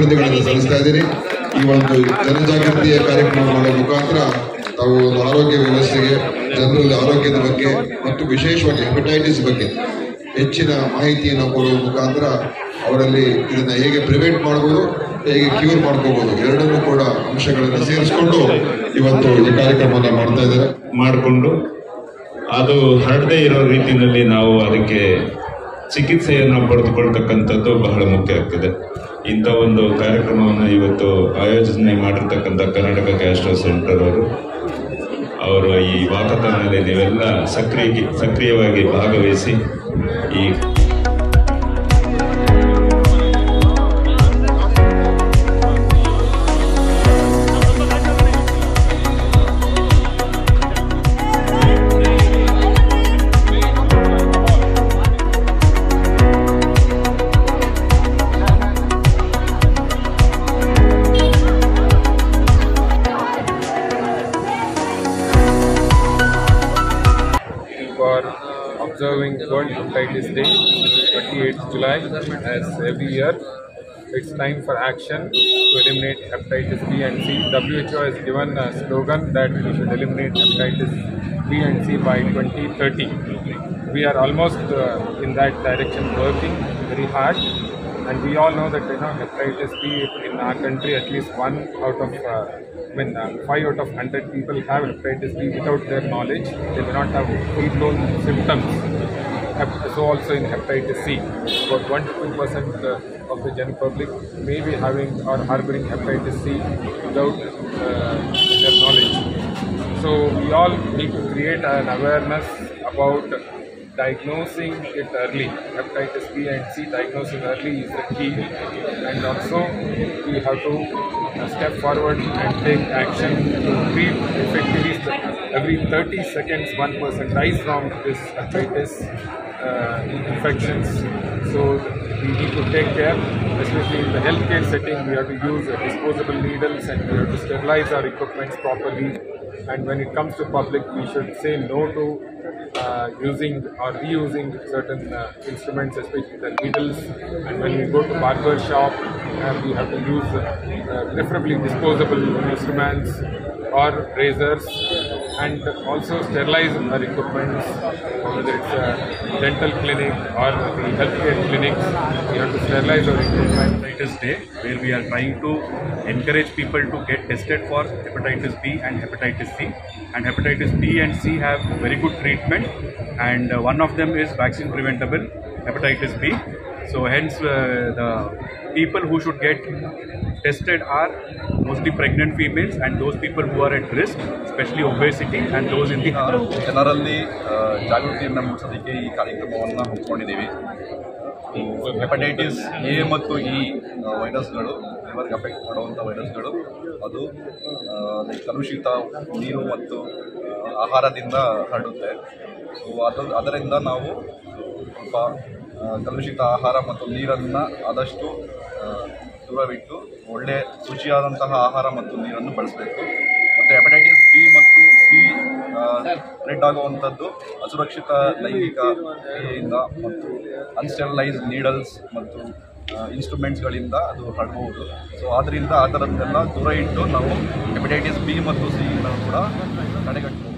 ಅಭಿವೃದ್ಧಿಗಳನ್ನು ಸಲ್ಲಿಸ್ತಾ ಇದ್ದೀನಿ. ಈ ಒಂದು ಜನಜಾಗೃತಿಯ ಕಾರ್ಯಕ್ರಮ ಮಾಡುವ ಮುಖಾಂತರ ತಾವು ಒಂದು ಆರೋಗ್ಯ ವ್ಯವಸ್ಥೆಗೆ, ಜನರಲ್ಲಿ ಆರೋಗ್ಯದ ಬಗ್ಗೆ ಮತ್ತು ವಿಶೇಷವಾಗಿ ಹೆಪಟೈಟಿಸ್ ಬಗ್ಗೆ ಹೆಚ್ಚಿನ ಮಾಹಿತಿಯನ್ನು ಕೊಡುವ ಮುಖಾಂತರ ಅವರಲ್ಲಿ ಇದನ್ನು ಹೇಗೆ ಪ್ರಿವೆಂಟ್ ಮಾಡ್ಬೋದು, ಹೇಗೆ ಕ್ಯೂರ್ ಮಾಡ್ಕೋಬಹುದು, ಎರಡನ್ನೂ ಕೂಡ ಅಂಶಗಳನ್ನು ಸೇರಿಸಿಕೊಂಡು ಇವತ್ತು ಈ ಕಾರ್ಯಕ್ರಮವನ್ನು ಮಾಡ್ತಾ ಇದ್ದಾರೆ. ಮಾಡಿಕೊಂಡು ಅದು ಹರಡದೇ ಇರೋ ರೀತಿಯಲ್ಲಿ ನಾವು ಅದಕ್ಕೆ ಚಿಕಿತ್ಸೆಯನ್ನು ಪಡೆದುಕೊಳ್ತಕ್ಕಂಥದ್ದು ಬಹಳ ಮುಖ್ಯ ಆಗ್ತದೆ. ಇಂಥ ಒಂದು ಕಾರ್ಯಕ್ರಮವನ್ನು ಇವತ್ತು ಆಯೋಜನೆ ಮಾಡಿರ್ತಕ್ಕಂಥ ಕರ್ನಾಟಕ ಗ್ಯಾಸ್ಟ್ರೋ ಸೆಂಟರ್ ಅವರು ಈ ವಾಕಥಾನಲ್ಲಿ ನೀವೆಲ್ಲ ಸಕ್ರಿಯವಾಗಿ ಭಾಗವಹಿಸಿ ಈ for observing World Hepatitis Day, 28th July, as every year. It's time for action to eliminate hepatitis B and C. WHO has given a slogan that we should eliminate hepatitis B and C by 2030. We are almost in that direction, working very hard. And we all know that hepatitis B in our country, at least 5 out of 100 people have hepatitis B without their knowledge. They do not have full-blown symptoms. So also in hepatitis C, about 1 to 2% of the general public may be having or harboring hepatitis C without their knowledge. So we all need to create an awareness about diagnosing it early. Hepatitis B and C diagnosing early is the key, and also we have to step forward and take action to treat effectively. Every 30 seconds, one person dies from this hepatitis infections. So we need to take care, especially in the healthcare setting. We have to use disposable needles and we have to sterilize our equipments properly. And when it comes to public, we should say no to using or reusing certain instruments, especially the needles. And when we go to barber shop, we have to use preferably disposable instruments or razors, and also sterilize our equipments, whether it's a dental clinic or the healthcare clinics. We have to sterilize our equipment. Hepatitis Day, where we are trying to encourage people to get tested for hepatitis B and hepatitis C. And hepatitis B and C have very good treatment, and one of them is vaccine preventable hepatitis B. So hence the people who should get tested are mostly pregnant females and those people who are at risk, especially obesity and those in the ಜನರಲ್ಲಿ ಜಾಗೃತಿಯನ್ನು ಮೂಡಿಸೋದಕ್ಕೆ ಈ ಕಾರ್ಯಕ್ರಮವನ್ನು ಹಮ್ಮಿಕೊಂಡಿದ್ದೀವಿ. Hepatitis A ಮತ್ತು E ವೈರಸ್ಗಳು, ಲಿವರ್ಗೆ affect ಮಾಡುವಂಥ ವೈರಸ್ಗಳು, ಅದು ಕಲುಷಿತ ನೀರು ಮತ್ತು ಆಹಾರದಿಂದ ಹರಡುತ್ತೆ. ಸೊ ಅದರಿಂದ ನಾವು ಸ್ವಲ್ಪ ಕಲುಷಿತ ಆಹಾರ ಮತ್ತು ನೀರನ್ನು ಆದಷ್ಟು ದೂರವಿಟ್ಟು ಒಳ್ಳೆ ಶುಚಿಯಾದಂತಹ ಆಹಾರ ಮತ್ತು ನೀರನ್ನು ಬಳಸಬೇಕು. ಮತ್ತು ಹೆಪಟೈಟಿಸ್ ಬಿ ಮತ್ತು ಸಿ ಸ್ಪ್ರೆಡ್ ಆಗುವಂಥದ್ದು ಅಸುರಕ್ಷಿತ ಲೈಂಗಿಕ ಕ್ರಿಯೆಯಿಂದ ಮತ್ತು ಅನ್ಸ್ಟೆರಿಲೈಸ್ಡ್ ನೀಡಲ್ಸ್ ಮತ್ತು ಇನ್ಸ್ಟ್ರೂಮೆಂಟ್ಸ್ಗಳಿಂದ ಅದು ಹರಡಬಹುದು. ಸೊ ಆದ್ದರಿಂದ ಆ ಥರದ್ದೆಲ್ಲ ದೂರ ಇಟ್ಟು ನಾವು ಹೆಪಟೈಟಿಸ್ ಬಿ ಮತ್ತು ಸಿ ಕೂಡ ತಡೆಗಟ್ಟಬಹುದು.